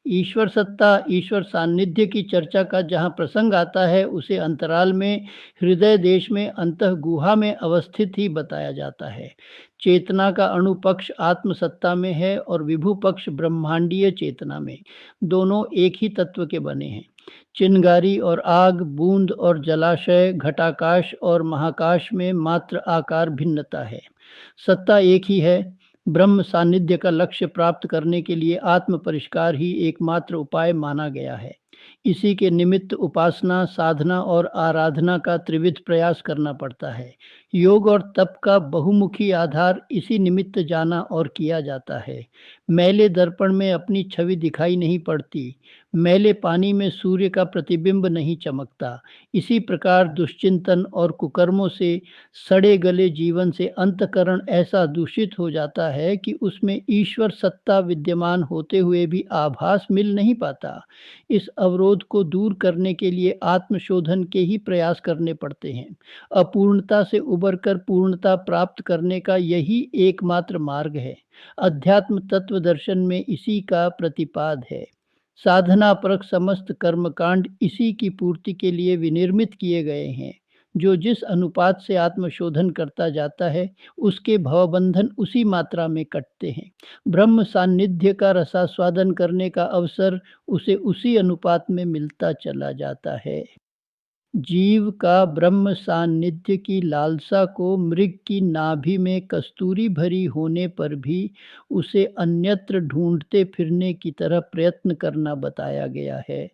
ईश्वर सत्ता, ईश्वर सान्निध्य की चर्चा का जहाँ प्रसंग आता है, उसे अंतराल में, हृदय देश में, अंतःगुहा में अवस्थित ही बताया जाता है। चेतना का अणु पक्ष आत्म सत्ता में है और विभु पक्ष ब्रह्मांडीय चेतना में। दोनों एक ही तत्व के बने हैं। चिंगारी और आग, बूंद और जलाशय, घटाकाश और महाकाश में मात्र आकार भिन्नता है। सत्ता एक ही है। ब्रह्म सान्निध्य का लक्ष्य प्राप्त करने के लिए आत्म परिष्कार ही एकमात्र उपाय माना गया है। इसी के निमित्त उपासना, साधना और आराधना का त्रिविध प्रयास करना पड़ता है। योग और तप का बहुमुखी आधार इसी निमित्त जाना और किया जाता है। मैले दर्पण में अपनी छवि दिखाई नहीं पड़ती, मैले पानी में सूर्य का प्रतिबिंब नहीं चमकता। इसी प्रकार दुश्चिंतन और कुकर्मों से सड़े गले जीवन से अंतःकरण ऐसा दूषित हो जाता है कि उसमें ईश्वर सत्ता विद्यमान होते हुए भी आभास मिल नहीं पाता। इस अवरोध को दूर करने के लिए आत्मशोधन के ही प्रयास करने पड़ते हैं। अपूर्णता से उबरकर पूर्णता प्राप्त करने का यही एकमात्र मार्ग है। अध्यात्म तत्व दर्शन में इसी का प्रतिपाद है। साधना परक समस्त कर्मकांड इसी की पूर्ति के लिए विनिर्मित किए गए हैं। जो जिस अनुपात से आत्मशोधन करता जाता है, उसके भवबंधन उसी मात्रा में कटते हैं। ब्रह्म सान्निध्य का रसास्वादन करने का अवसर उसे उसी अनुपात में मिलता चला जाता है। जीव का ब्रह्म सान्निध्य की लालसा को मृग की नाभि में कस्तूरी भरी होने पर भी उसे अन्यत्र ढूंढते फिरने की तरह प्रयत्न करना बताया गया है।